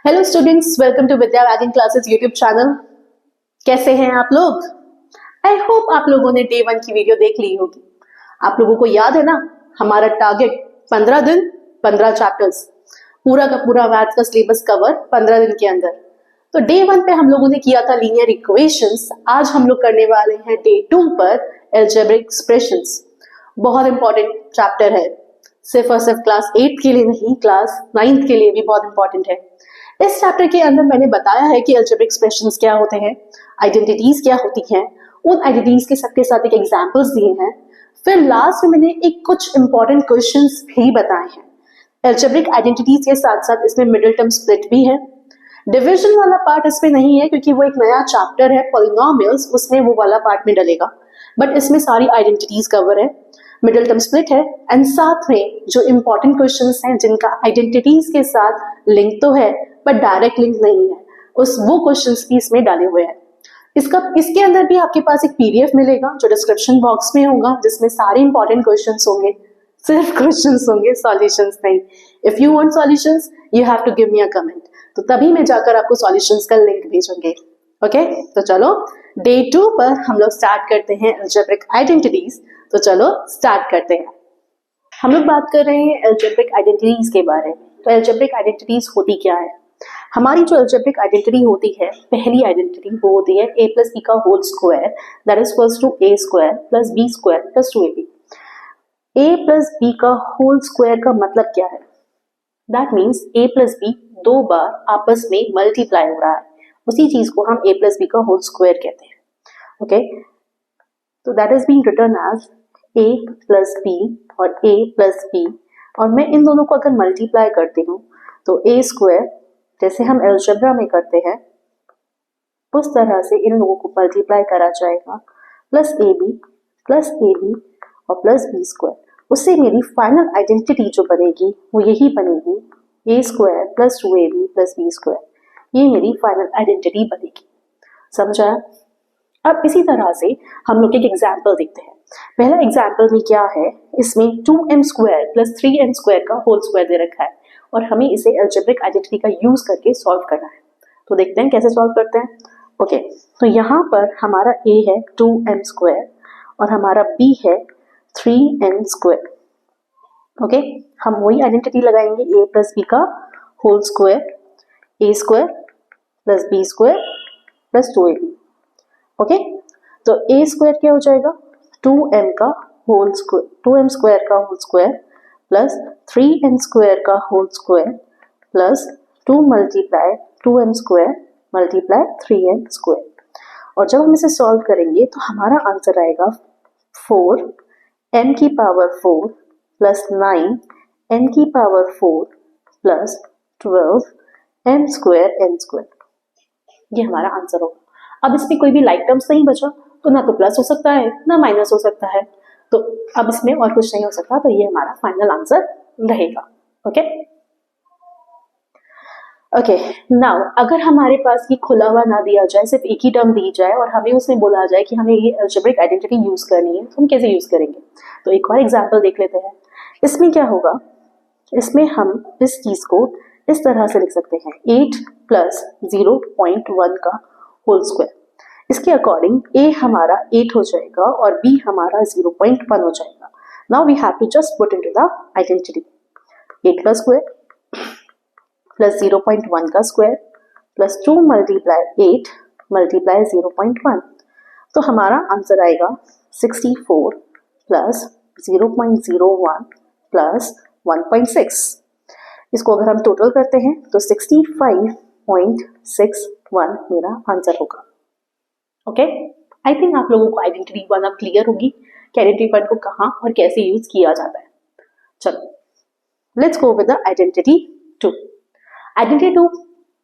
Hello students, welcome to विद्या वैदिक classes YouTube channel. कैसे हैं आप लोग? आई होप आप लोगों ने डे 1 की वीडियो देख ली होगी। आप लोगों को याद है ना, हमारा टारगेट 15 दिन 15 चैप्टर्स, पूरा का पूरा मैथ का सिलेबस कवर 15 दिन के अंदर। तो डे 1 पे हम लोगों ने किया था लीनियर इक्वेशंस। आज हम लोग करने वाले हैं डे 2 पर अलजेब्रिक एक्सप्रेशंस। बहुत इंपॉर्टेंट चैप्टर है, सिर्फ और सिर्फ क्लास 8 के लिए नहीं, क्लास 9th के लिए भी बहुत इंपॉर्टेंट है। इस चैप्टर के अंदर मैंने बताया है कि अलजेब्रिक एक्सप्रेशंस क्या होते हैं, आइडेंटिटीज क्या होती हैं, उन आइडेंटिटीज के सबके साथ एक एग्जांपल्स दिए हैं। फिर लास्ट में मैंने एक कुछ इंपॉर्टेंट क्वेश्चंस भी बताए हैं। अलजेब्रिक आइडेंटिटीज के साथ साथ इसमें मिडिल टर्म स्प्लिट भी है। डिविजन वाला पार्ट इसमें नहीं है क्योंकि वो एक नया चैप्टर है पॉलिनोमियल्स, उसमें वो वाला पार्ट में डलेगा, बट इसमें सारी आइडेंटिटीज कवर है, मिडिल टर्म स्प्लिट है, एंड साथ में जो इंपॉर्टेंट क्वेश्चंस हैं जिनका आइडेंटिटीज के साथ लिंक तो है बट डायरेक्ट लिंक नहीं है, वो क्वेश्चंस भी इसमें डाले हुए हैं। इसके अंदर भी आपके पास एक पीडीएफ मिलेगा जो डिस्क्रिप्शन बॉक्स में होगा, जिसमें सारे इंपॉर्टेंट क्वेश्चंस होंगे, सिर्फ क्वेश्चंस होंगे, सॉल्यूशंस नहीं। If you want solutions you have to give me a comment, तो तभी मैं जाकर आपको सॉल्यूशंस का लिंक भेजूंगी। ओके, तो चलो डे 2 पर हम लोग स्टार्ट करते हैं अलजेब्रिक आइडेंटिटीज। तो चलो स्टार्ट करते हैं। हम लोग बात कर रहे हैं अलजेब्रिक आइडेंटिटीज के बारे में। तो अलजेब्रिक आइडेंटिटीज होती क्या है? हमारी जो अलजेब्रिक आइडेंटिटी होती है, पहली आइडेंटिटी वो होती है a प्लस बी का whole square, that is equals to a square plus b square plus 2ab। a plus b का होल स्क्वायर का मतलब क्या है? That means a plus b दो बार आपस में मल्टीप्लाई हो रहा है, उसी चीज को हम a प्लस बी का होल स्क्वायर कहते हैं। ओके, तो that is being written as a plus b और a प्लस b, और मैं इन दोनों को अगर मल्टीप्लाई करती हूँ तो a स्क्वायर जैसे हम अलजेब्रा में करते हैं उस तरह से इन लोगों को मल्टीप्लाई करा जाएगा, प्लस ab और प्लस b स्क्वायर। उससे मेरी फाइनल आइडेंटिटी जो बनेगी वो यही बनेगी, a square plus 2ab plus b square. ये मेरी फाइनल आइडेंटिटी बनेगी। समझा? अब इसी तरह से हम लोग एक एग्जाम्पल देखते हैं। पहला एग्जाम्पल में क्या है, इसमें 2m square plus 3n square का होल स्क्वायर दे रखा है और हमें इसे अलजेब्रिक आइडेंटिटी का यूज करके सॉल्व करना है। तो देखते हैं कैसे सॉल्व करते हैं। ओके, तो यहाँ पर हमारा a है 2m स्क्वायर और हमारा b है 3n स्क्वायर। ओके, हम वही आइडेंटिटी लगाएंगे, a प्लस b का whole square, a square plus b square plus 2ab। Okay, तो a स्क्वायर क्या हो जाएगा, 2m का होल स्क्वायर, 2m स्क्वायर का whole square plus 3n square का whole square plus 2 multiply 2m square multiply 3n square. और जब हम इसे सॉल्व करेंगे तो हमारा आंसर आएगा 4m की पावर 4 प्लस 9n की power 4 plus 12m square n square. ये हमारा आंसर होगा। अब इसमें कोई भी लाइक टर्म्स नहीं बचा, तो ना तो प्लस हो सकता है ना माइनस हो सकता है, तो अब इसमें और कुछ नहीं हो सकता, तो ये हमारा फाइनल आंसर रहेगा। ओके ओके, नाउ अगर हमारे पास ये खुला हुआ ना दिया जाए, सिर्फ एक ही टर्म दी जाए और हमें उसमें बोला जाए कि हमें ये अलजेब्रिक आइडेंटिटी यूज करनी है, तो हम कैसे यूज करेंगे? तो एक और एग्जांपल देख लेते हैं। इसमें क्या होगा, इसमें हम इस चीज को इस तरह से लिख सकते हैं, 8 प्लस 0.1 का होल स्क्वायर। इसके अकॉर्डिंग a हमारा 8 हो जाएगा और b हमारा 0.1 हो जाएगा। Now we have to just put into the identity, 8 का स्क्वायर प्लस 0.1 का स्क्वायर प्लस 2 मल्टीप्लाई 8 मल्टीप्लाई 0.1, तो हमारा आंसर आएगा 64 प्लस 0.01 प्लस 1.6। इसको अगर हम टोटल करते हैं तो 65.61 मेरा आंसर होगा। ओके, आई थिंक आप लोगों को आइडेंटिटी 1 अब क्लियर होगी कि आइडेंटिटी 1 को कहाँ और कैसे यूज किया जाता है। चलो let's go with the identity 2। Identity 2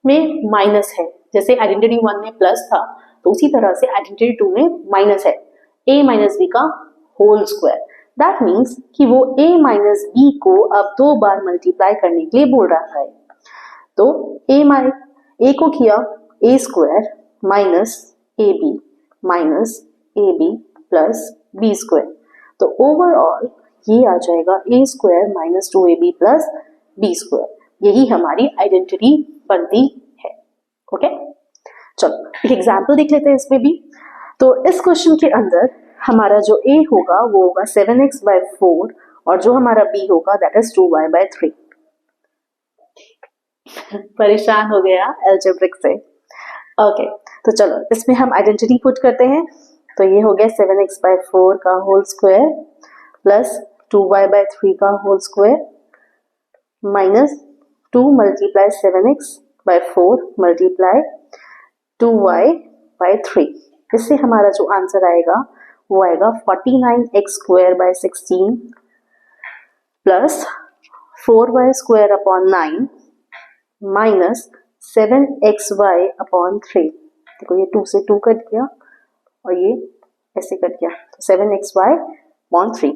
में माइनस है, जैसे आइडेंटिटी 1 में प्लस था तो उसी तरह से आइडेंटिटी 2 में माइनस है, a माइनस b का होल स्क्वायर। दैट मीन्स कि वो a माइनस b को अब 2 बार मल्टीप्लाई करने के लिए बोल रहा है। तो a को किया a square minus ab minus ab plus b square, तो ओवरऑल ये आ जाएगा a square minus 2ab plus b square. यही हमारी आइडेंटिटी बनती है। ओके, चलो एक एग्जाम्पल देख लेते हैं इसमें भी। तो इस क्वेश्चन के अंदर हमारा जो ए होगा वो होगा 7x/4 और जो हमारा बी होगा दैट इज 2y/3। परेशान हो गया अलजेब्रिक से। ओके, तो चलो इसमें हम आइडेंटिटी पुट करते हैं। तो ये हो गया 7x/4 का होल स्क्वायर प्लस 2y/3 का whole square minus 2 multiply 7x/4 multiply 2y/3। इससे हमारा जो आंसर आएगा वो आएगा 49x² 16 plus 4y² 9 minus 7xy/3। देखो ये 2 से 2 कट गया और ये ऐसे कट गया, तो 7xy/3।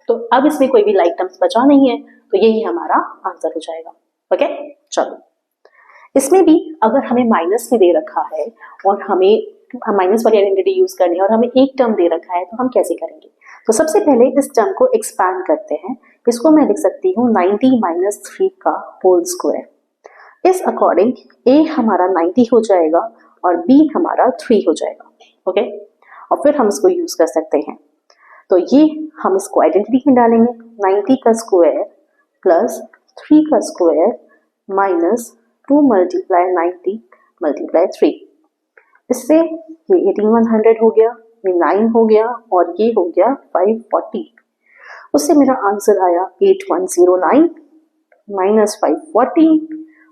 तो अब इसमें कोई भी लाइक टर्म्स बचा नहीं है, तो यही हमारा आंसर हो जाएगा। ओके, चलो इसमें भी अगर हमें माइनस में दे रखा है और हमें माइनस वाली आइडेंटिटी यूज करनी है और हमें एक टर्म दे रखा है, तो हम कैसे करेंगे? तो सबसे पहले इस टर्म को एक्सपैंड करते हैं। इसको मैं लिख सकती हूँ 90 - 3 का होल स्क्वायर। इस अकॉर्डिंग ए हमारा 90 हो जाएगा और बी हमारा 3 हो जाएगा। ओके, और फिर हम इसको यूज कर सकते हैं। तो ये हम इसको आइडेंटिटी में डालेंगे, 90 का स्क्वायर प्लस 3 का स्क्वायर माइनस 2 मल्टीप्लाई 90 मल्टीप्लाई 3। इससे ये 1800 हो गया, ये 9 हो गया और ये हो गया 540। उससे मेरा आंसर आया 8109 माइनस 540।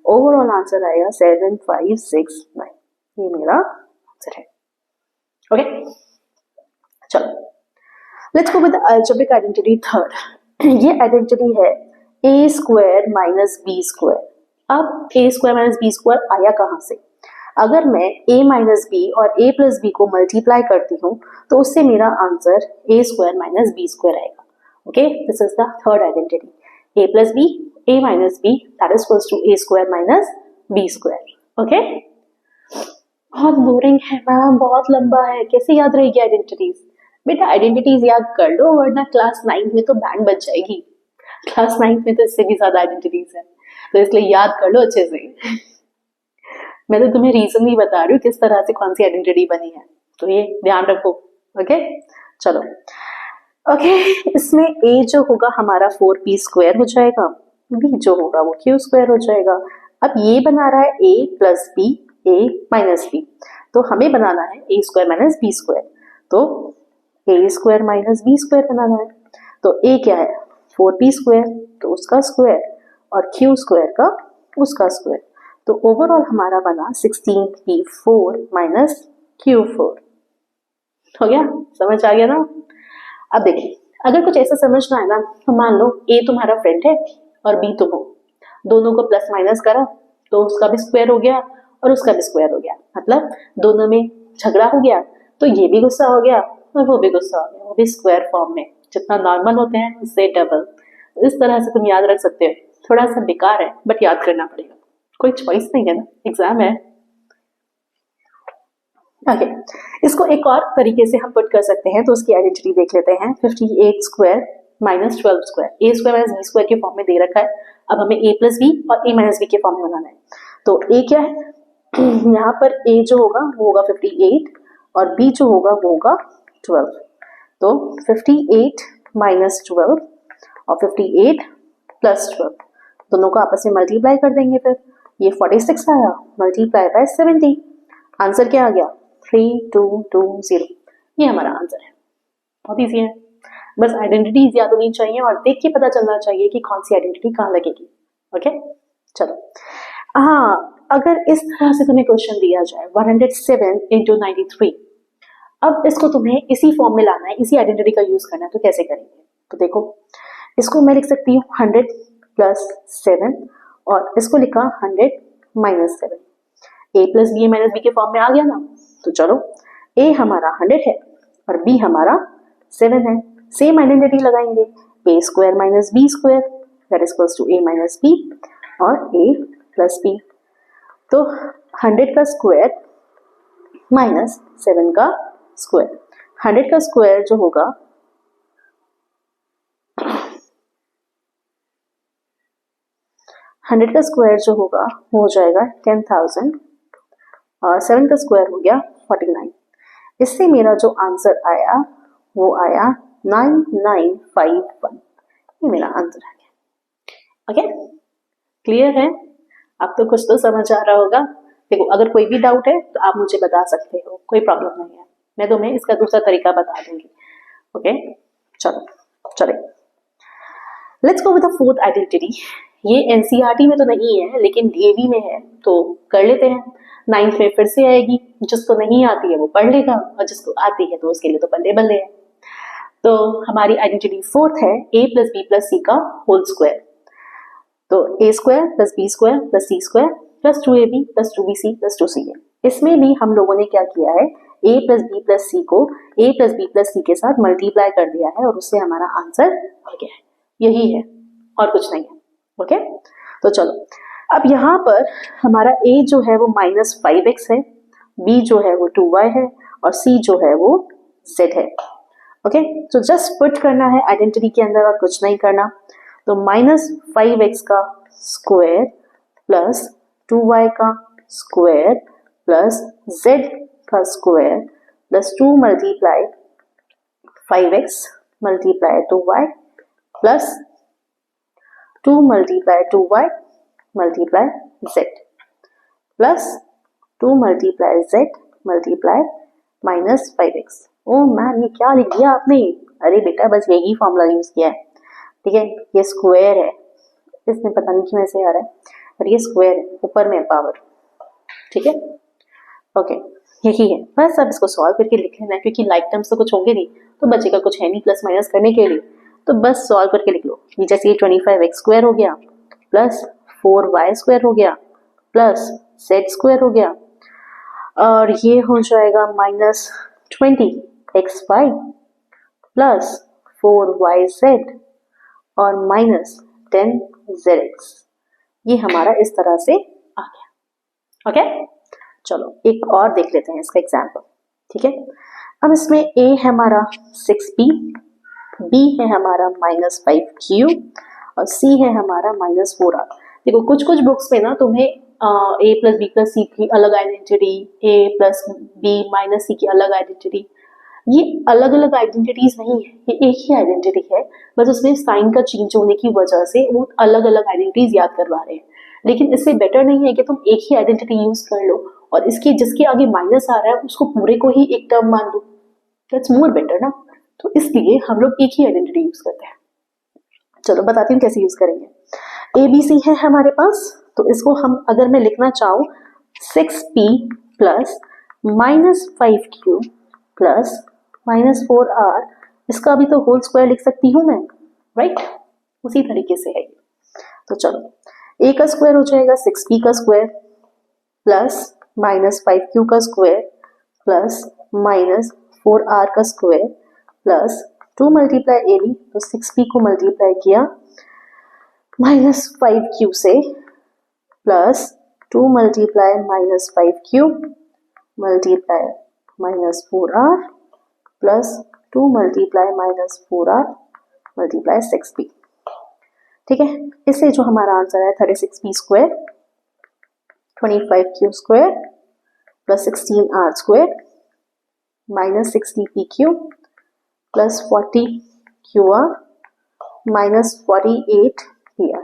ओवरऑल आंसर आया 7569। ये मेरा आंसर है। ओके, चलो let's go with algebraic identity third. ये आइडेंटिटी है a² माइनस b²। अब a² माइनस b² आया कहाँ से? अगर मैं a माइनस बी और a प्लस बी को मल्टीप्लाई करती हूँ तो उससे मेरा आंसर a² माइनस b² आएगा। Okay, this is the third identity, a plus B a minus B that is equals to a² minus b²। Okay, बहुत boring है मैम, बहुत लंबा है, कैसे याद रहेगी आइडेंटिटीज? बेटा आइडेंटिटीज याद कर लो वरना क्लास 9 में तो बैंड बच जाएगी। क्लास 9 में तो इससे भी ज्यादा आइडेंटिटीज है, तो इसलिए याद कर लो अच्छे से। मैं तो तुम्हें रीजन ही बता रही हूँ किस तरह से कौन सी आइडेंटिटी बनी है, तो ये ध्यान रखो। ओके, चलो ओके, इसमें a जो होगा हमारा 4p² हो जाएगा, b जो होगा वो q² हो जाएगा। अब ये बना रहा है a plus b a minus b, तो हमें बनाना है a² माइनस b²। तो a² माइनस b² बनाना है। तो a क्या है 4p², तो उसका स्क्वायर और q² का उसका स्क्वायर। तो ओवरऑल हमारा बना 16p4 माइनस q4। हो गया, समझ आ गया ना? अब देखिए अगर कुछ ऐसा समझना है ना, तो मान लो a तुम्हारा फ्रेंड है और b तुम हो, दोनों को प्लस माइनस करा तो उसका भी स्क्वायर हो गया और उसका भी स्क्वायर हो गया, मतलब दोनों में झगड़ा हो गया, तो ये भी गुस्सा हो गया और वो भी गुस्सा हो गया, वो भी स्क्वायर फॉर्म में, जितना नॉर्मल होते हैं उससे डबल। इस तरह से तुम याद रख सकते हो। थोड़ा सा बेकार है बट याद करना पड़ेगा, कोई चॉइस नहीं है ना, एग्जाम है। ओके, इसको एक और तरीके से हम पुट कर सकते हैं, तो उसकी आइडेंटिटी देख लेते हैं। 58² माइनस 12², a² माइनस b² के फॉर्म में दे रखा है। अब हमें a प्लस बी और a माइनस बी के फॉर्म में बनाना है। तो a क्या है यहाँ पर a जो होगा वो होगा 58 और b जो होगा वो होगा 12। तो 58 माइनस 12 और 58 प्लस 12 दोनों को आपस में मल्टीप्लाई कर देंगे। फिर ये 46 आया मल्टीप्लाई बाय 70, आंसर क्या आ गया 3220। ये हमारा आंसर है। बहुत ईजी है, बस आइडेंटिटीज याद होनी चाहिए और देख के पता चलना चाहिए कि कौन सी आइडेंटिटी कहाँ लगेगी। ओके, चलो हाँ, अगर इस तरह से तुम्हें क्वेश्चन दिया जाए 107 into 93, अब इसको तुम्हें इसी फॉर्म में लाना है, इसी आइडेंटिटी का यूज करना है, तो कैसे करेंगे? तो देखो इसको मैं लिख सकती हूँ 100 प्लस 7 और इसको लिखा 100 minus 7। a plus B minus B के फॉर्म में आ गया ना, तो चलो a हमारा 100 है और b हमारा 7 है, सेम आइडेंटिटी लगाएंगे, a² minus b² that is equals to a minus b और a प्लस b। तो 100 का स्क्वायर माइनस 7 का स्क्वायर, 100 का स्क्वायर जो होगा 100 का स्क्वायर जो होगा वो हो जाएगा 10,000 और 7 का स्क्वायर हो गया 49। इससे मेरा जो आंसर आया वो आया 9951। ये मेरा आंसर आ गया। ओके, क्लियर है? अब तो कुछ तो समझ आ रहा होगा। देखो, अगर कोई भी डाउट है तो आप मुझे बता सकते हो, कोई प्रॉब्लम नहीं है। मैं तुम्हें इसका दूसरा तरीका बता दूंगी। ओके, चलो चले, let's go with the fourth identity. ये एनसीईआरटी में तो नहीं है लेकिन डीएवी में है, तो कर लेते हैं। 9th में फिर से आएगी, जिसको नहीं आती है वो पढ़ लेगा और जिसको आती है तो उसके लिए तो बल्ले बल्ले है। तो हमारी आइडेंटिटी फोर्थ है a plus B plus C का होल स्क्वायर। तो a square plus B square plus C square plus 2ab plus 2bc plus 2ca। इसमें भी हम लोगों ने क्या किया है, a प्लस बी प्लस सी को a प्लस बी प्लस सी के साथ मल्टीप्लाई कर दिया है और उससे हमारा आंसर आ गया है। यही है और कुछ नहीं है। ओके, तो चलो, अब यहाँ पर हमारा a जो है वो -5x है, b जो है वो 2y है और c जो है वो z है। ओके, तो जस्ट पुट करना है आइडेंटिटी के अंदर और कुछ नहीं करना। तो -5x का स्क्वायर प्लस 2y का स्क्वायर प्लस z का square plus 2 multiply 5x multiply 2y plus 2 multiply 2y multiply z plus 2 multiply z multiply -5x। ओ मैम, ये क्या लिख दिया आपने? अरे बेटा, बस यही फॉर्मूला यूज किया है। ठीक है, ये स्क्वायर है, इसमें पता नहीं क्यों ऐसे आ रहा है, पर ये स्क्वायर है, ऊपर में पावर। ठीक है, ओके, यही है। बस अब इसको सॉल्व करके लिख लेना है, क्योंकि लाइक टर्म्स तो कुछ होंगे नहीं, तो बचेगा कुछ है नहीं प्लस माइनस करने के लिए, तो बस सॉल्व करके लिख लो। ये जैसे ये 25x स्क्वायर हो गया प्लस 4y स्क्वायर हो गया प्लस z स्क्वायर हो गया और ये हो जाएगा -20xy प्लस 4yz और -10zx। ये हमारा इस तरह से आ गया। ओके, चलो एक और देख लेते हैं इसका एग्जाम्पल। ठीक है, अब इसमें a है हमारा 6b, b है हमारा -5q और c है हमारा -4r। देखो, कुछ कुछ बुक्स में ना तुम्हें a प्लस बी प्लस सी की अलग identity, a plus B minus c की अलग आइडेंटिटी, ये अलग अलग आइडेंटिटीज नहीं है, ये एक ही आइडेंटिटी है, बस उसमें साइन का चेंज होने की वजह से वो अलग अलग आइडेंटिटीज याद करवा रहे हैं। लेकिन इससे बेटर नहीं है कि तुम एक ही आइडेंटिटी यूज कर लो और इसके जिसके आगे माइनस आ रहा है उसको पूरे को ही एक टर्म मान लो, दैट्स मोर बेटर ना। तो इसलिए हम लोग एक ही आइडेंटिटी यूज करते हैं। चलो बताती हूँ कैसे यूज करेंगे। ABC है हमारे पास, तो इसको हम अगर मैं लिखना चाहूँ 6p plus -5q plus -4r, इसका भी तो होल स्क्वायर लिख सकती हूँ मैं, राइट? उसी तरीके से है ये। तो चलो, a का स्क्वायर हो जाएगा 6p का स्क्वायर प्लस -5q का स्क्वायर प्लस -4r का स्क्वायर प्लस 2 मल्टीप्लाई ab, तो 6p को मल्टीप्लाई किया -5q से plus 2 multiply -5q multiply -4r plus 2 multiply -4r multiply 6p। ठीक है, इससे जो हमारा आंसर है 36p square 25q square plus 16r square -60pq plus 40qr minus 48pr।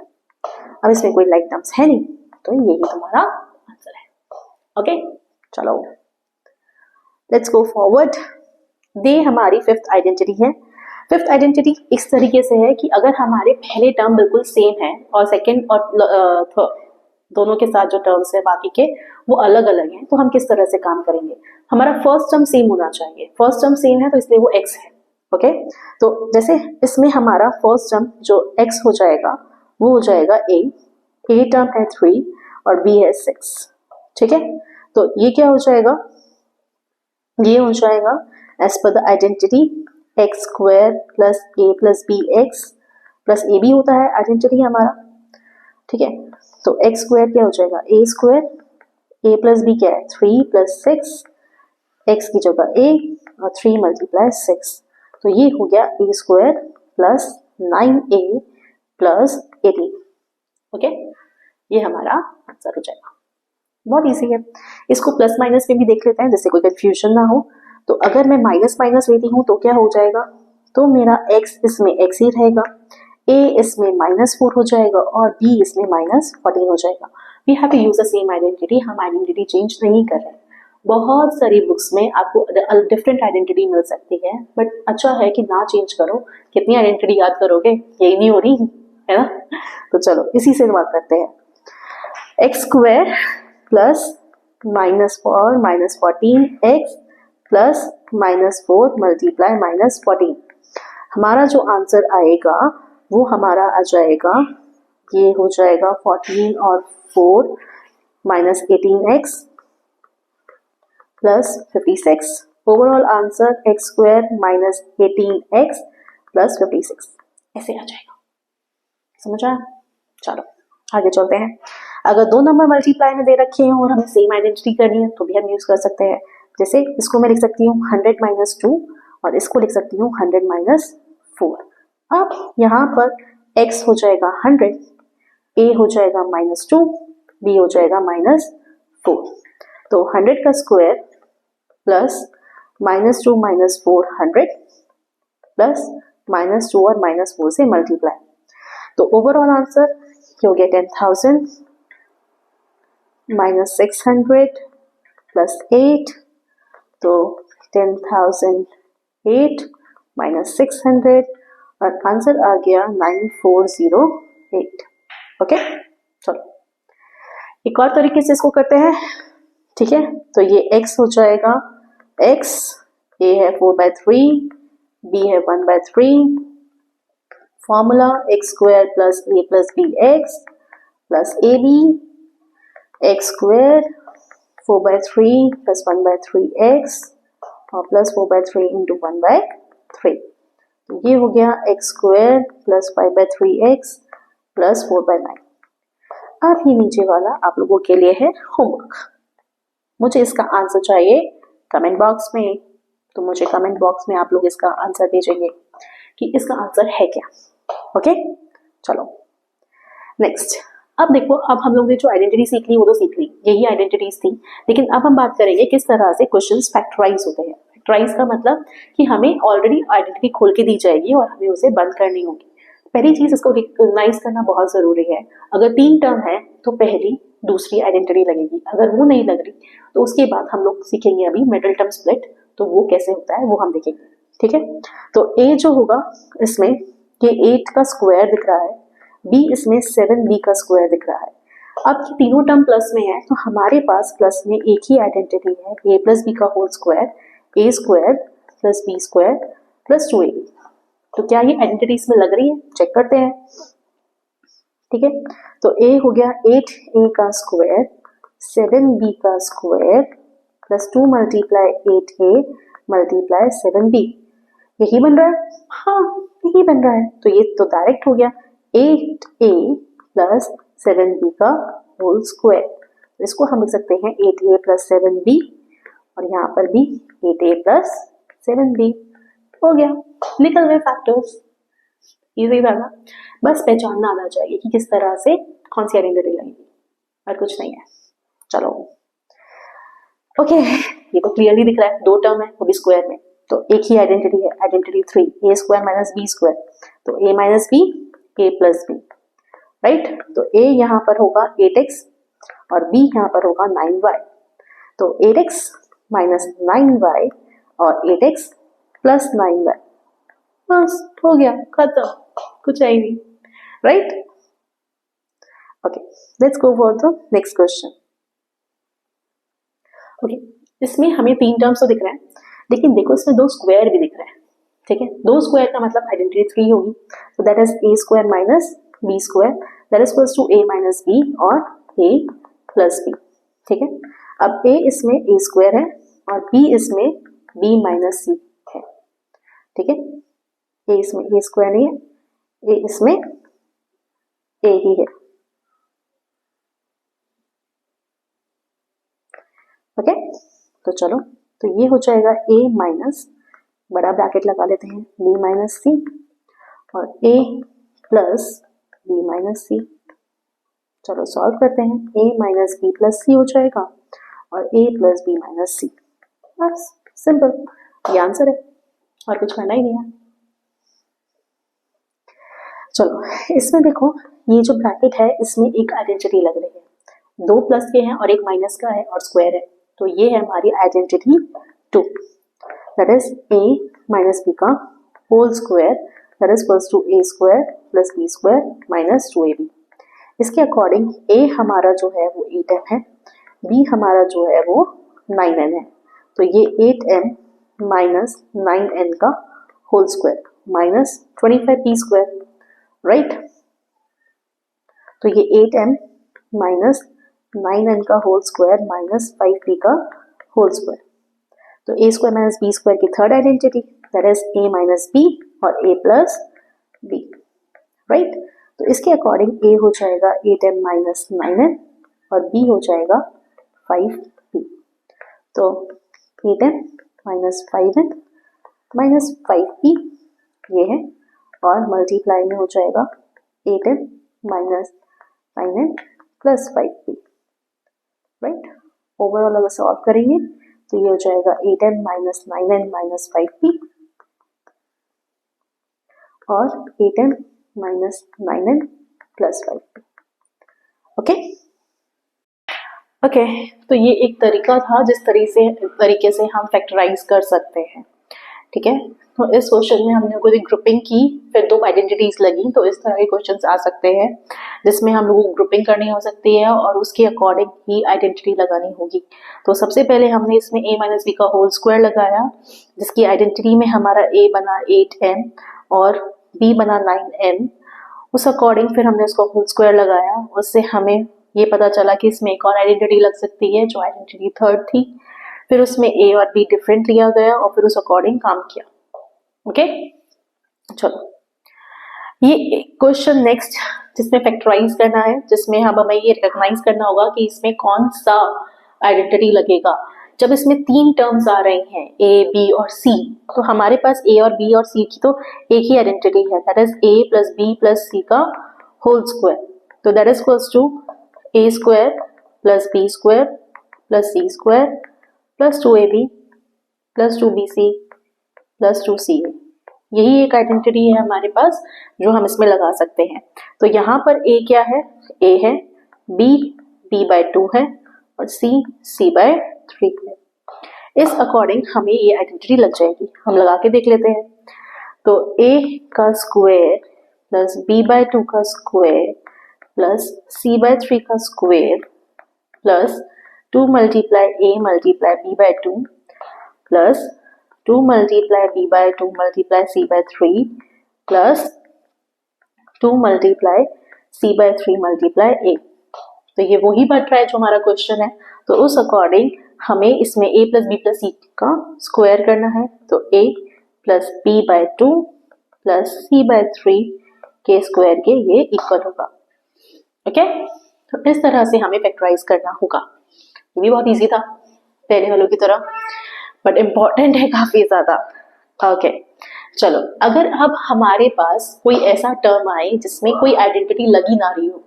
अब इसमें कोई लाइक टर्म्स है नहीं, तो यही तुम्हारा आंसर है। ओके, चलो लेट्स गो फॉरवर्ड। दे हमारी फिफ्थ आइडेंटिटी है। फिफ्थ आइडेंटिटी इस तरीके से है कि अगर हमारे पहले टर्म बिल्कुल सेम है और सेकंड और थर्ड दोनों के साथ जो टर्म्स है बाकी के वो अलग अलग हैं, तो हम किस तरह से काम करेंगे। हमारा फर्स्ट टर्म सेम होना चाहिए, फर्स्ट टर्म सेम है तो इसलिए वो x है। ओके, तो जैसे इसमें हमारा फर्स्ट टर्म जो x हो जाएगा वो हो जाएगा a टर्म है 3 और b है 6। ठीक है, तो ये क्या हो जाएगा, ये हो जाएगा as per the identity x square plus a plus B X plus A B होता है आइडेंटिटी हमारा। ठीक है, तो x स्क्वायर क्या हो जाएगा a square, a plus B क्या है 3 प्लस 6, x की जगह a और 3 मल्टीप्लाई 6, तो ये हो गया a square plus 9a plus 18। Okay, ये हमारा आंसर हो जाएगा। बहुत इजी है। इसको प्लस माइनस में भी देख लेते हैं जिससे कोई कंफ्यूजन ना हो। तो अगर मैं माइनस माइनस लेती हूँ तो क्या हो जाएगा, तो मेरा x इसमें x ही रहेगा, a इसमें -4 हो जाएगा और b इसमें -14 हो जाएगा। We have to use the same identity, हम आइडेंटिटी चेंज नहीं कर रहे हैं। बहुत सारी बुक्स में आपको डिफरेंट आइडेंटिटी मिल सकती है, बट अच्छा है कि ना चेंज करो। कितनी आइडेंटिटी याद करोगे, यही नहीं हो रही है ना। तो चलो इसी से बात करते हैं। x² plus -4 -14 x plus -4 multiply -14, हमारा जो आंसर आएगा वो हमारा आ जाएगा, ये हो जाएगा 14 और 4 -18x plus 56। Overall answer x² -18x plus 56 ऐसे आ जाएगा। समझ आया? चलो आगे चलते हैं। अगर दो नंबर मल्टीप्लाई में दे रखे हैं और हमें सेम आइडेंटिटी करनी है तो भी हम यूज कर सकते हैं। जैसे इसको मैं लिख सकती हूँ 100 - 2 और इसको लिख सकती हूँ 100 - 4। अब यहाँ पर x हो जाएगा 100, a हो जाएगा -2, b हो जाएगा -4। तो 100 का स्क्वायर प्लस -2 - 4 100 प्लस -2 और -4 से मल्टीप्लाई। तो ओवरऑल आंसर हो गया 10,000 -600 प्लस 8, तो 10,008 -600 और आंसर आ गया 9408। ओके, चलो एक और तरीके से इसको करते हैं। ठीक है, तो ये x हो जाएगा, x, a है 4/3, b है 1/3, formula x² plus a plus bx plus ab, x² 4/3 plus 1/3x और प्लस 4/3 इंटू 1/3। तो ये हो गया x² प्लस 5/3x प्लस 4/9। अब ये नीचे वाला आप लोगों के लिए है होमवर्क। मुझे इसका आंसर चाहिए कमेंट बॉक्स में, तो मुझे कमेंट बॉक्स में आप लोग इसका आंसर भेजेंगे कि इसका आंसर है क्या। ओके, चलो नेक्स्ट। अब देखो, अब हम लोग ने जो आइडेंटिटी सीख ली वो तो सीख ली, यही आइडेंटिटीज थी, लेकिन अब हम बात करेंगे किस तरह से क्वेश्चंस फैक्टराइज होते हैं। फैक्टराइज का मतलब कि हमें ऑलरेडी आइडेंटिटी खोल के दी जाएगी और हमें उसे बंद करनी होगी। पहली चीज, इसको रिकॉग्नाइज करना बहुत जरूरी है। अगर 3 टर्म है तो पहली दूसरी आइडेंटिटी लगेगी, अगर वो नहीं लग रही तो उसके बाद हम लोग सीखेंगे अभी मिडिल टर्म स्प्लिट, तो वो कैसे होता है वो हम देखेंगे। ठीक है, तो a जो होगा इसमें ये 8 का स्क्वायर दिख रहा है, b इसमें 7b का स्क्वायर दिख रहा है। अब ये तीनों टर्म प्लस में है तो हमारे पास प्लस में एक ही आइडेंटिटी है, a प्लस b का whole square, a square plus b square plus 2ab। तो क्या ये आइडेंटिटी इसमें लग रही है, चेक करते हैं। ठीक है, तो a हो गया 8a का स्क्वायर 7b का square plus 2 multiply 8a multiply 7b, यही बन रहा है। हाँ, यही बन रहा है, तो ये तो डायरेक्ट हो गया 8a प्लस 7b का होल स्क्वायर। इसको हम लिख सकते हैं 8a प्लस 7b और यहाँ पर भी 8a प्लस 7b। हो गया, निकल गए फैक्टर्स। इजी था ना, बस पहचानना आना चाहिए कि किस तरह से कौन सी आइडेंटिटी लगेगी, और कुछ नहीं है। चलो ओके, ये तो क्लियरली दिख रहा है, 2 टर्म है वो भी स्क्वायर में, तो एक ही आइडेंटिटी है, identity 3, a square minus b square, तो a minus b, a plus b, right. तो a यहाँ पर होगा 8x और b यहाँ पर होगा 9y, तो 8x माइनस 9y और 8x प्लस 9y, बस हो गया, खत्म, कुछ है ही नहीं, right. Okay, let's go for the next question. Okay, इसमें हमें 3 टर्म्स तो दिख रहे हैं, लेकिन देखो इसमें 2 स्क्वायर भी दिख रहे हैं। ठीक है, 2 स्क्वायर का मतलब आइडेंटिटी 3 होगी, तो that is a square minus b square, that is equals to a minus b और a प्लस b। ठीक है, अब a इसमें a स्क्वायर है और b इसमें b माइनस c है। ठीक है, a इसमें a स्क्वायर नहीं है, a इसमें a ही है। ओके, तो चलो, तो ये हो जाएगा a माइनस, बड़ा ब्रैकेट लगा लेते हैं, b माइनस सी और a प्लस b माइनस सी। चलो सॉल्व करते हैं। a माइनस बी प्लस सी हो जाएगा और a प्लस बी माइनस सी, बस सिंपल, ये आंसर है और कुछ करना ही नहीं है। चलो इसमें देखो, ये जो ब्रैकेट है इसमें एक आइडेंटिटी लग रही है, दो प्लस के हैं और एक माइनस का है और स्क्वायर है, तो ये है हमारी identity 2, that is a minus b का whole square, that is equals to a square plus b square minus 2ab। इसके अकॉर्डिंग a हमारा जो है वो 8m है, b हमारा जो है वो 9n है, तो ये 8m माइनस 9n का whole square minus 25b square, right. तो ये 8m माइनस 9n का होल स्क्वायर माइनस 5b का होल स्क्वायर, तो a square minus b square की third identity, that is a minus b और a प्लस b, राइट। तो इसके according a हो जाएगा 8m माइनस 9n और b हो जाएगा 5b, तो 8m minus 5n minus 5b ये है, और मल्टीप्लाई में हो जाएगा 8m minus 9n plus 5b, right. Overall अगर सॉल्व करेंगे तो ये हो जाएगा 8m minus 9n minus 5b और 8m minus 9n plus 5b, okay okay. तो ये एक तरीका था जिस तरीके से हम फैक्टराइज कर सकते हैं, ठीक है। तो इस क्वेश्चन में हमने कोई ग्रुपिंग की, फिर दो आइडेंटिटीज लगी, तो इस तरह के क्वेश्चंस आ सकते हैं जिसमें हम लोगों को ग्रुपिंग करनी हो सकती है और उसके अकॉर्डिंग ही आइडेंटिटी लगानी होगी। तो सबसे पहले हमने इसमें a माइनस बी का होल स्क्वायर लगाया, जिसकी आइडेंटिटी में हमारा a बना 8m और b बना 9m, उस अकॉर्डिंग फिर हमने उसको होल स्क्वायर लगाया, उससे हमें ये पता चला कि इसमें एक और आइडेंटिटी लग सकती है जो आइडेंटिटी थर्ड थी, फिर उसमें a और b डिफरेंट लिया गया और फिर उस अकॉर्डिंग काम किया, ओके। चलो ये क्वेश्चन नेक्स्ट जिसमें फैक्टराइज करना है, जिसमें हमें ये रिकॉग्नाइज करना होगा कि इसमें कौन सा आइडेंटिटी लगेगा। जब इसमें तीन टर्म्स आ रही हैं a b और c, तो हमारे पास a और b और c की तो एक ही आइडेंटिटी है, that is a plus b plus c का होल स्क्वायर, तो that is equals to a square plus b square plus c square plus 2ab plus 2bc plus 2ca। यही एक आइडेंटिटी है हमारे पास जो हम इसमें लगा सकते हैं। तो यहाँ पर a क्या है, a है, b b/2 है और c c/3 है। इस अकॉर्डिंग हमें ये आइडेंटिटी लग जाएगी, हम लगा के देख लेते हैं। तो a का स्क्वायर प्लस b/2 का स्क्वायर प्लस c/3 का square plus 2 multiply a multiply b/2 plus 2 multiply b/2 multiply c/3 plus 2 multiply c/3 multiply a। तो ये वही बट रहा है जो हमारा क्वेश्चन है, तो उस अकॉर्डिंग हमें इसमें a plus b plus c का स्क्वायर करना है, तो a plus b/2 plus c/3 के स्क्वायर के ये इक्वल होगा, ओके। तो इस तरह से हमें फैक्टराइज करना होगा। ये भी बहुत इजी था पहले वालों की तरह, बट इम्पॉर्टेंट है काफी ज्यादा, ओके। चलो अगर अब हमारे पास कोई ऐसा टर्म आए जिसमें कोई आइडेंटिटी लगी ना रही हो,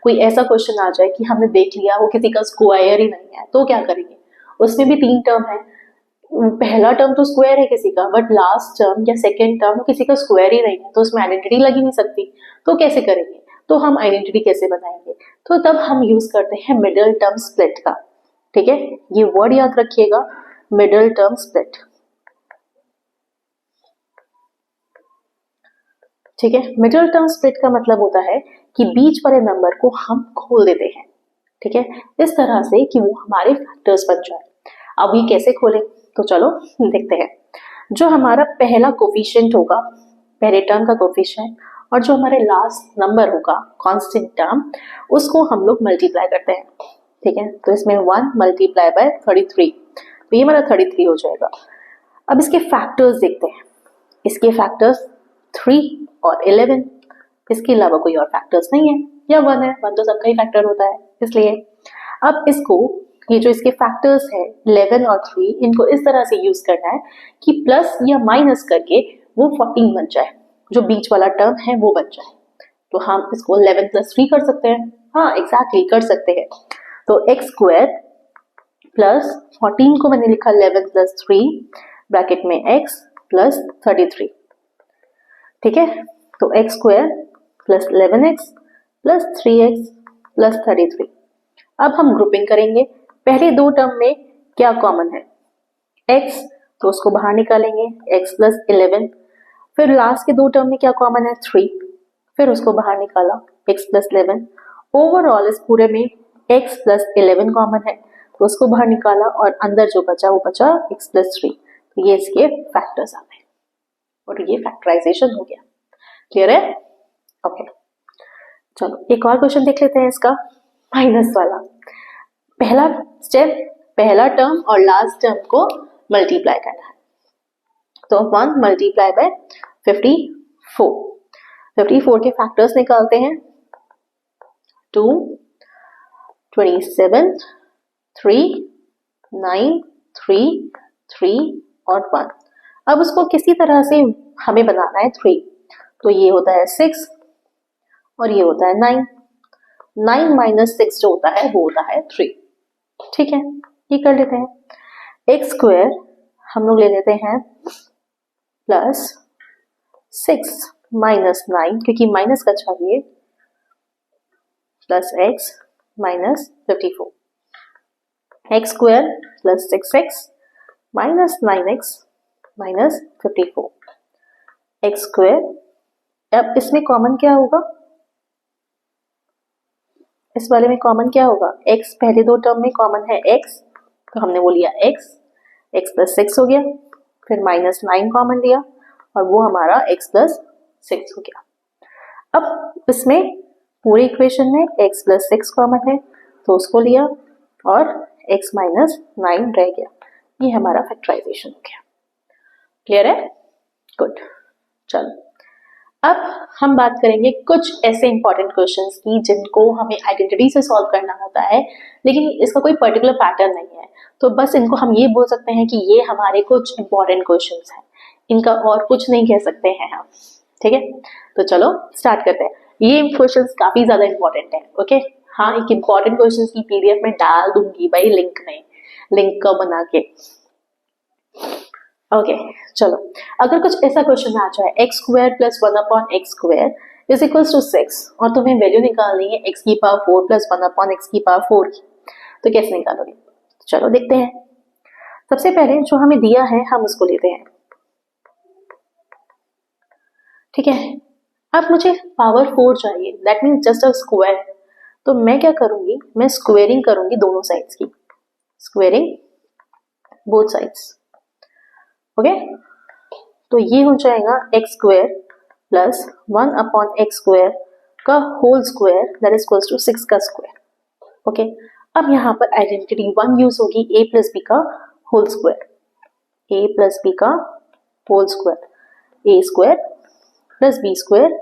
कोई ऐसा क्वेश्चन आ जाए कि हमने देख लिया वो किसी का स्क्वायर ही नहीं है, तो क्या करेंगे। उसमें भी तीन टर्म है, पहला टर्म तो स्क्वायर है किसी का, बट लास्ट टर्म या सेकेंड टर्म किसी का स्क्वायर ही नहीं है, तो उसमें आइडेंटिटी लगी नहीं सकती, तो कैसे करेंगे। तो हम आइडेंटिटी कैसे बनाएंगे, तो तब हम यूज करते हैं मिडिल टर्म स्प्लिट का, ठीक है। ये वर्ड याद रखिएगा, मिडिल टर्म स्प्लिट, ठीक है। मिडिल टर्म स्प्लिट का मतलब होता है कि बीच वाले नंबर को हम खोल देते हैं, ठीक है, इस तरह से कि वो हमारे फैक्टर्स बन जाए। अब ये कैसे खोलें, तो चलो देखते हैं। जो हमारा पहला कोफिशिएंट होगा, पहले टर्म का कोफिशिएंट, और जो हमारे लास्ट नंबर होगा कांस्टेंट टर्म, उसको हम लोग मल्टीप्लाई करते हैं, ठीक है। तो इसमें 1 मल्टीप्लाई बाय 33, तो ये हमारा 33 हो जाएगा। अब इसके फैक्टर्स देखते हैं, इसके फैक्टर्स 3 और 11, इसके अलावा कोई और फैक्टर्स नहीं है, या 1 है, 1 तो सबका ही फैक्टर होता है, इसलिए अब इसको, ये जो इसके फैक्टर्स है 11 और 3, इनको इस तरह से यूज करना है कि प्लस या माइनस करके वो 14 बन जाए, जो बीच वाला टर्म है वो बन जाए। तो हम इसको 11 प्लस 3 कर सकते हैं, हाँ एग्जैक्टली कर सकते हैं। तो एक्स स्क्वायर प्लस 14 को मैंने लिखा 11 प्लस 3 ब्रैकेट में एक्स प्लस 33, ठीक है। तो x square plus 11x plus 3x plus 33। अब हम ग्रुपिंग करेंगे। पहले दो टर्म में क्या कॉमन है, x, तो उसको बाहर निकालेंगे x प्लस 11। फिर लास्ट के दो टर्म में क्या कॉमन है 3, फिर उसको बाहर निकाला x प्लस 11। ओवरऑल इस पूरे में x प्लस 11 कॉमन है, तो उसको बाहर निकाला और अंदर जो बचा वो बचा x प्लस 3। तो ये इसके फैक्टर्स आ गए और ये फैक्टराइजेशन हो गया। क्लियर है? ओके चलो एक और क्वेश्चन देख लेते हैं इसका, माइनस वाला। पहला स्टेप, पहला टर्म और लास्ट टर्म को मल्टीप्लाई करना है। तो 1 मल्टीप्लाई बाय 54, 54 के फैक्टर्स निकालते हैं 2, 27, 3, 9, 3, 3 और 1। अब उसको किसी तरह से हमें बनाना है 3, तो ये होता है 6 और ये होता है 9। 9 माइनस 6 जो होता है वो होता है 3, ठीक है। ये कर लेते हैं। एक्स स्क्वायर हम लोग ले लेते हैं प्लस 6 माइनस 9, क्योंकि माइनस का चाहिए, plus x minus 54। X square plus 6x minus 9x minus 54 x square. अब इसमें कॉमन क्या होगा, इस वाले में कॉमन क्या होगा, x पहले दो टर्म में कॉमन है x, तो हमने वो लिया x प्लस 6 हो गया। फिर माइनस 9 कॉमन लिया और वो हमारा x प्लस 6 हो गया। अब इसमें पूरे इक्वेशन में x प्लस 6 कॉमन है, तो उसको लिया और x माइनस 9 रह गया। ये हमारा फैक्टराइजेशन हो गया। क्लियर है? गुड। चलो अब हम बात करेंगे कुछ ऐसे इंपॉर्टेंट क्वेश्चंस की जिनको हमें आइडेंटिटी से सॉल्व करना होता है, लेकिन इसका कोई पर्टिकुलर पैटर्न नहीं है, तो बस इनको हम ये बोल सकते हैं कि ये हमारे कुछ इंपॉर्टेंट क्वेश्चंस हैं, इनका और कुछ नहीं कह सकते हैं हम, ठीक है। तो चलो स्टार्ट करते हैं। ये क्वेश्चंस काफी ज्यादा इंपॉर्टेंट है, ओके। हाँ एक इंपॉर्टेंट क्वेश्चंस की पीडीएफ में डाल दूंगी भाई लिंक में, लिंक का बना के, ओके चलो। अगर कुछ ऐसा क्वेश्चन आ जाए X square plus 1 upon x square is equals to 6 और तुम्हें वैल्यू निकालनी है x की पावर 4 प्लस 1 अपॉन x की पावर 4 की, तो कैसे निकालोगे? चलो देखते हैं। सबसे पहले जो हमें दिया है हम उसको लेते हैं, ठीक है। अब मुझे पावर 4 चाहिए, that means just a square, तो मैं क्या करूंगी, मैं स्क्वेयरिंग करूंगी दोनों साइड्स की, स्क्वेयरिंग बोथ साइड्स, ओके। तो ये हो जाएगा x square plus 1 upon x square का whole square that is equals to 6 का स्क्वायर, ओके। अब यहाँ पर आइडेंटिटी 1 यूज होगी, a प्लस बी का whole square, a plus B का whole square, a square plus B square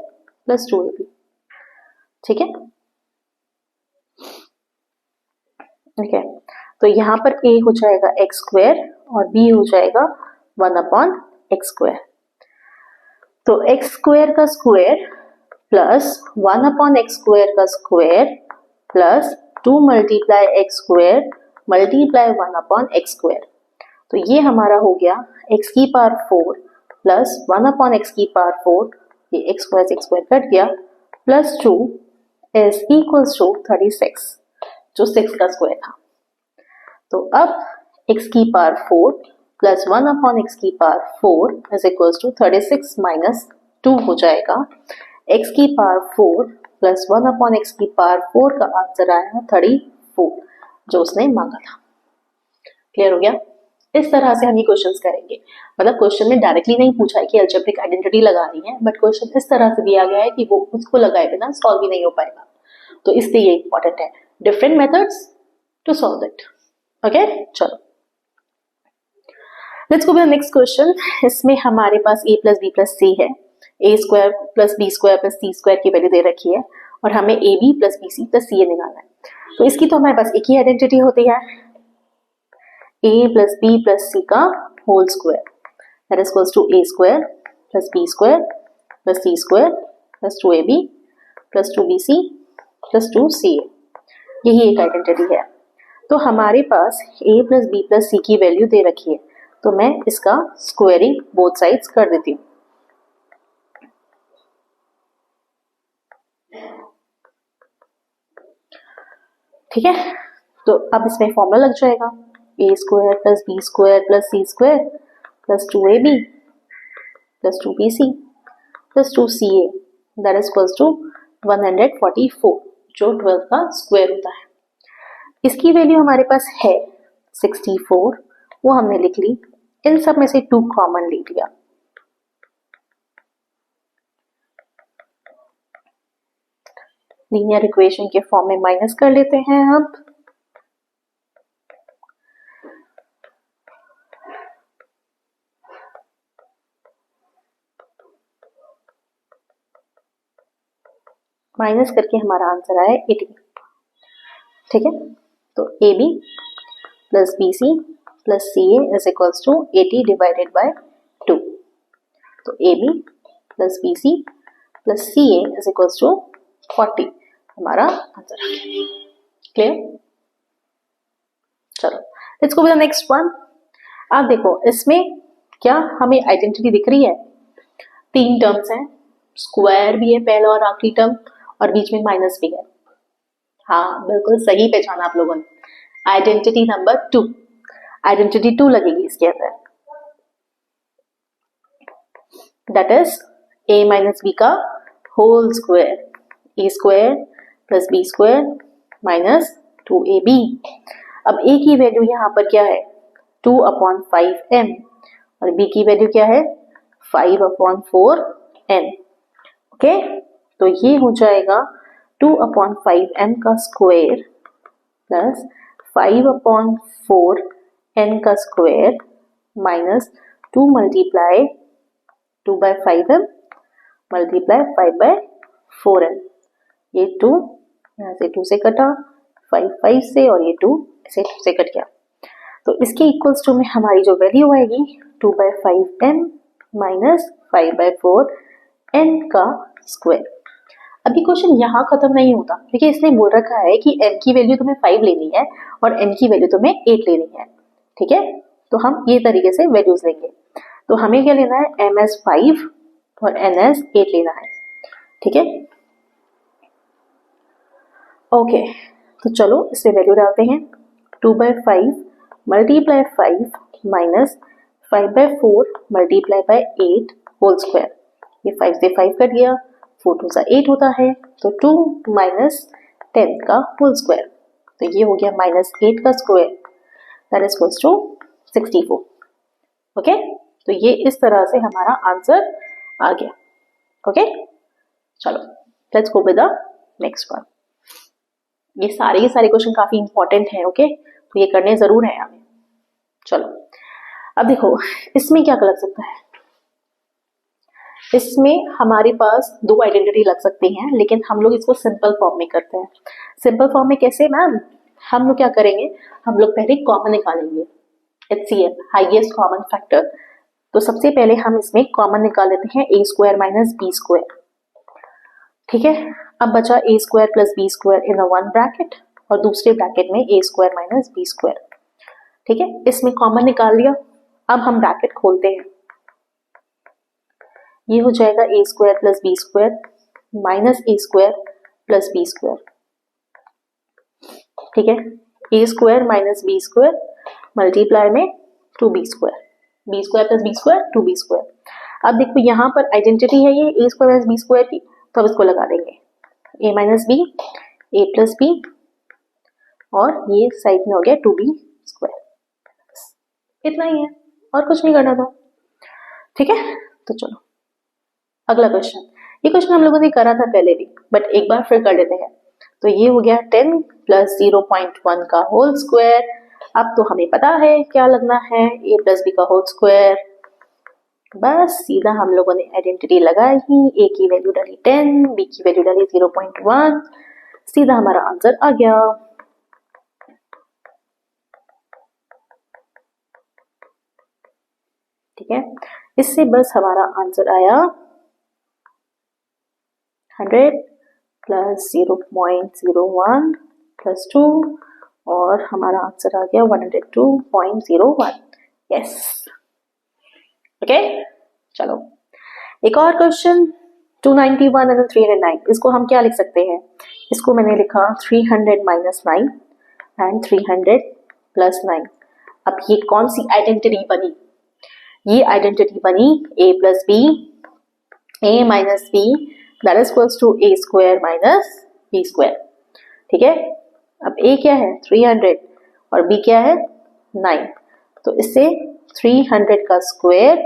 plus 2ab, ठीक है। ओके तो यहाँ पर a हो जाएगा एक्स स्क्वायर और b हो जाएगा 1 अपॉन एक्स स्क्वायर। तो एक्स स्क्वायर का square plus 1 upon x square का square plus 2 multiply x square multiply 1 upon x square, तो ये हमारा हो गया x की पावर 4 प्लस 1 अपॉन एक्स की पावर 4, ये एक्स स्क्वायर से स्क्वायर कट गया, प्लस 2 इज इक्वल्स टू 36 जो 6 का स्क्वायर था। तो अब x की पावर 4 प्लस 1 अपॉन एक्स की power 4 is equals to 36 minus 2 हो जाएगा x की पावर 4 प्लस 1 अपॉन एक्स की पावर 4 का आंसर आया 34 जो उसने मांगा था। क्लियर हो गया? इस तरह से हम ये क्वेश्चंस करेंगे, मतलब क्वेश्चन में डायरेक्टली नहीं पूछा है कि अलजेब्रिक आइडेंटिटी लगानी है, बट क्वेश्चन इस तरह से दिया गया है कि वो उसको लगाए बिना सॉल्व ही नहीं हो पाएगा, तो इसलिए ये इंपॉर्टेंट है, different methods to solve it, okay. चलो let's go to the next question. इसमें हमारे पास a plus B plus c है, a square plus B square plus C square की वैल्यू दे रखी है और हमें a B plus B C plus C a निकालना है। तो इसकी तो हमारे पास एक ही आइडेंटिटी होती है, a plus B plus C का whole square that is equals to a square plus B square plus C square plus 2ab plus 2bc plus 2ca, यही एक आइडेंटिटी है। तो हमारे पास a प्लस बी प्लस सी की वैल्यू दे रखी है, तो मैं इसका स्क्वायरिंग बोथ साइड्स कर देती हूँ। ठीक है, तो अब इसमें फॉर्मूला लग जाएगा a square plus B square plus C square plus 2ab plus 2bc plus 2ca, that is equals to 144, जो 12 का स्क्वायर होता है। इसकी वैल्यू हमारे पास है 64, वो हमने लिख ली। इन सब में से 2 कॉमन ले लिया। लीनियर इक्वेशन के फॉर्म में माइनस कर लेते हैं अब। माइनस करके हमारा आंसर आया 80। ठीक है, तो A B plus B C plus C A is equals to 80 divided by 2। तो A B plus B C plus C A is equals to 40 हमारा आंसर आ गया। क्लियर? चलो let's go with the next one. आप देखो इसमें क्या हमें आइडेंटिटी दिख रही है? 3 टर्म्स हैं, स्क्वायर भी है पहला और आखिरी टर्म, और बीच में माइनस भी है। हाँ बिल्कुल सही पहचाना आप लोगों ने। आइडेंटिटी नंबर 2, आइडेंटिटी 2 लगेगी इसके अंदर, that is a minus b का whole square, a square plus B square minus 2ab। अब a की वैल्यू यहाँ पर क्या है? 2/5m, और b की वैल्यू क्या है? 5/4n। ओके, तो ये हो जाएगा 2/5m का स्क्वायर प्लस 5/4n का square minus 2 multiply 2/5m multiply 5/4n। ये 2 यहाँ से 2 से कटा, 5 5 से, और ये 2 ऐसे 2 से कट गया। तो इसके इक्वल्स टू में हमारी जो वैल्यू आएगी 2/5m माइनस 5/4n का स्क्वायर। अभी क्वेश्चन यहाँ खत्म नहीं होता, क्योंकि इसने बोल रखा है कि m की वैल्यू तुम्हें 5 लेनी है और n की वैल्यू तुम्हें 8 लेनी है। ठीक है, तो हम ये तरीके से वैल्यूज लेंगे। तो हमें क्या लेना है? m as 5 और n as 8 लेना है। ठीक है, ओके, तो चलो इसमें वैल्यू डालते हैं। 2/5 multiply 5 minus 5/4 multiply by 8 whole square. ये 5 से 5 कट गया, 4 2 8 होता है, तो 2 माइनस 10 का होल स्क्वायर। तो ये हो गया माइनस 8 का square, that is equals to 64। Okay, तो ये इस तरह से हमारा आंसर आ गया। ओके, चलो let's go with the next one. ये सारे के सारे क्वेश्चन काफी इंपॉर्टेंट हैं। ओके, तो ये करने जरूर है हमें। चलो अब देखो इसमें क्या लग सकता है? इसमें हमारे पास 2 आइडेंटिटी लग सकती हैं, लेकिन हम लोग इसको सिंपल फॉर्म में करते हैं। सिंपल फॉर्म में कैसे मैम? हम लोग क्या करेंगे, हम लोग पहले कॉमन निकालेंगे, HCF हाईएस्ट कॉमन फैक्टर। तो सबसे पहले हम इसमें कॉमन निकाल लेते हैं a square minus B square. ठीक है, अब बचा a square plus B square in one bracket, और दूसरे ब्रैकेट में a square minus B square. ठीक है, इसमें कॉमन निकाल लिया। अब हम ब्रैकेट खोलते हैं, ये हो जाएगा a square plus B square minus a square plus B square. ठीक है, a square minus B square multiply में 2b square, b square plus B square 2b square. अब देखो यहाँ पर आइडेंटिटी है ये a square minus B square की, तो अब इसको लगा देंगे a minus B, a plus B, और ये साइड में हो गया 2b स्क्वायर। इतना ही है, और कुछ नहीं करना था। ठीक है, तो चलो अगला क्वेश्चन। ये क्वेश्चन हम लोगों ने करा था पहले भी, बट एक बार फिर कर लेते हैं। तो ये हो गया 10 प्लस 0.1 का होल स्क्वायर। अब तो हमें पता है क्या लगना है, a प्लस बी का होल स्क्वायर। बस सीधा हम लोगों ने आइडेंटिटी लगाई ही, a की वैल्यू डाली 10, b की वैल्यू डाली 0.1, सीधा हमारा आंसर आ गया। ठीक है, इससे बस हमारा आंसर आया 100 प्लस 0.01 प्लस 2 और हमारा आंसर आ गया 102.01। Yes, okay. चलो एक और क्वेश्चन 291 एंड 309। इसको हम क्या लिख सकते हैं? इसको मैंने लिखा 300 माइनस 9 एंड 300 प्लस 9। अब ये कौन सी आइडेंटिटी बनी? ये आइडेंटिटी बनी a plus B, a minus B that is equals to a square minus b square. ठीक है, अब a क्या है 300 और b क्या है 9, तो इससे 300 का स्क्वायर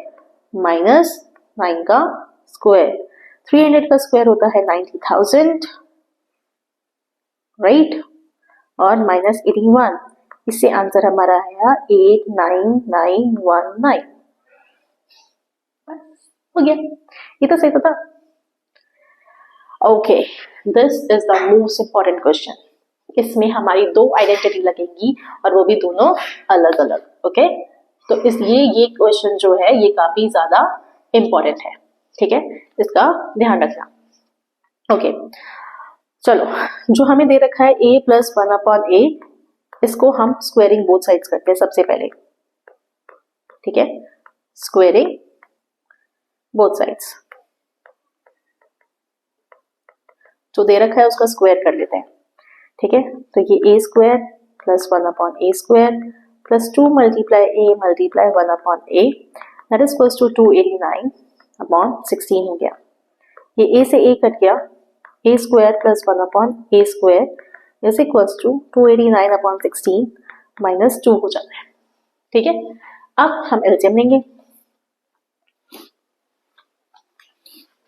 माइनस 9 का स्क्वायर, 300 का स्क्वायर होता है 90,000 राइट, और माइनस 81, इससे आंसर हमारा आया 89919। हो गया, ये तो सही था। Okay, this is the most important question. इसमें हमारी दो आइडेंटिटी लगेंगी और वो भी दोनों अलग अलग। ओके, तो इसलिए ये क्वेश्चन जो है ये काफी ज्यादा इंपॉर्टेंट है। ठीक है, इसका ध्यान रखना। ओके, चलो जो हमें दे रखा है a प्लस 1 अपॉन a, इसको हम स्क्वेयरिंग बोथ साइड्स करते हैं सबसे पहले। ठीक है, स्क्वेयरिंग बोथ साइड्स, जो दे रखा है उसका स्क्वायर कर लेते हैं। ठीक है, तो ये a square plus 1 upon a square plus 2 multiply a multiply 1 upon a that is equals to 289 upon 16 हो गया। ये a से a कट गया, a square plus 1 upon a square is equals to 289 upon 16 minus 2 हो जाता है। ठीक है, अब हम एलसीएम लेंगे।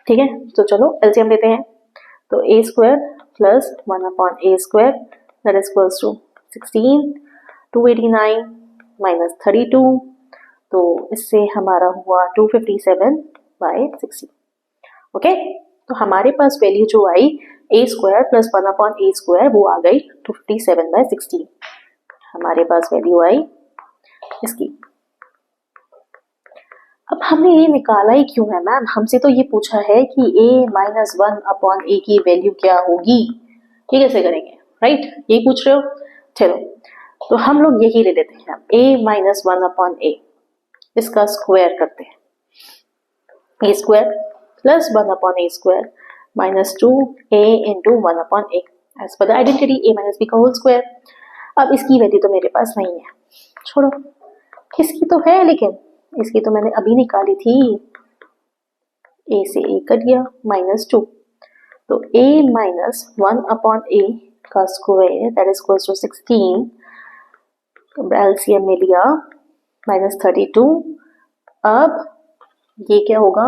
ठीक है, तो चलो एलसीएम लेते हैं। तो a square plus 1 upon a square that is equals to 16, 289 minus 32, तो इससे हमारा हुआ 257 बाय 60। ओके, तो हमारे पास वैल्यू जो आई a square plus 1 upon a square वो आ गई 257 बाय 60। हमारे पास वैल्यू आई इसकी। अब हमने ये निकाला ही क्यों है मैम? हमसे तो ये पूछा है कि a माइनस 1 अपॉन a की वैल्यू क्या होगी, ये कैसे करेंगे? राइट, यही पूछ रहे हो। चलो तो हम लोग यही ले लेते हैं, a माइनस 1 अपॉन a, इसका स्क्वायर करते हैं। a square plus 1 upon a square minus 2a into 1 upon a as per the identity a minus b का होल स्क्वायर। अब इसकी वैल्यू तो मेरे पास नहीं है, छोड़ो, इसकी तो है लेकिन इसकी तो मैंने अभी निकाली थी। a से a कट गया माइनस 2, तो a माइनस 1 अपॉन a का square that is equals to 16, LCM में लिया माइनस 32। अब ये क्या होगा,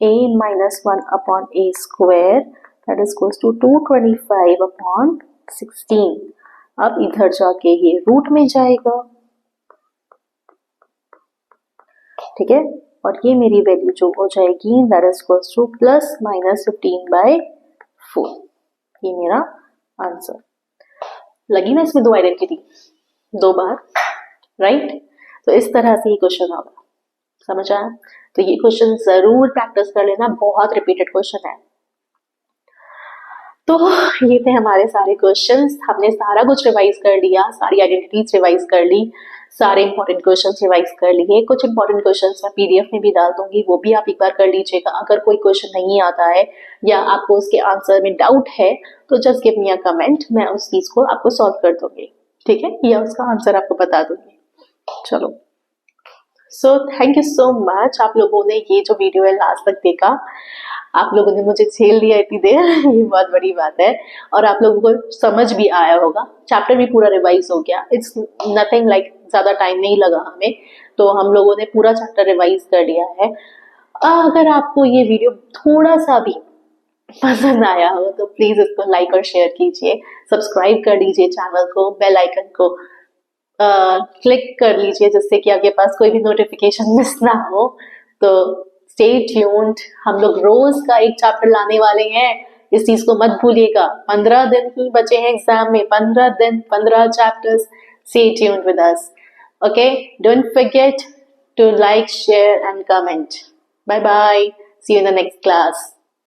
a minus 1 upon a square that is equals to 225 upon 16। अब इधर जाके ये रूट में जाएगा। ठीक है, और ये मेरी वैल्यू जो हो जाएगी that is equals to plus minus 15 by 4। ये मेरा आंसर। लगी ना इसमें दो आइडेंटिटी दो बार, राइट? तो इस तरह से ये क्वेश्चन होगा, समझ आया? तो ये क्वेश्चन जरूर प्रैक्टिस कर लेना, बहुत रिपीटेड क्वेश्चन है। तो ये थे हमारे सारे क्वेश्चंस, हमने सारा कुछ रिवाइज कर लिया, सारी आइडेंटिटीज रिवाइज कर ली, सारे इंपॉर्टेंट क्वेश्चंस रिवाइज कर लिए। कुछ इंपॉर्टेंट क्वेश्चंस मैं पीडीएफ में भी डाल दूंगी, वो भी आप एक बार कर लीजिएगा। अगर कोई क्वेश्चन नहीं आता है या आपको उसके आंसर में डाउट है तो just give me a comment, मैं उस चीज को आपको सॉल्व कर दूंगी, ठीक है, या उसका आंसर आपको बता दूंगी। चलो, so thank you so much, आप लोगों ने ये जो वीडियो है लास्ट तक देखा, आप लोगों ने मुझे झेल लिया इतनी देर ये बहुत बड़ी बात है, और आप लोगों को समझ भी आया होगा, चैप्टर भी पूरा रिवाइज हो गया। इट्स नथिंग लाइक ज्यादा टाइम नहीं लगा हमें, तो हम लोगों ने पूरा चैप्टर रिवाइज कर लिया है। अगर आपको ये वीडियो थोड़ा सा भी पसंद आया हो तो प्लीज इसको लाइक और शेयर कीजिए, सब्सक्राइब कर लीजिए चैनल को, बेल आइकन को क्लिक कर लीजिए जिससे कि आपके पास कोई भी नोटिफिकेशन मिस ना हो। तो स्टे ट्यून्ड, हम लोग रोज का एक चैप्टर लाने वाले हैं, इस चीज को मत भूलिएगा। 15 दिन ही बचे हैं एग्जाम में, 15 दिन 15 chapters. Stay tuned with us, okay? Don't forget to like, share and comment. Bye bye, see you in the next class.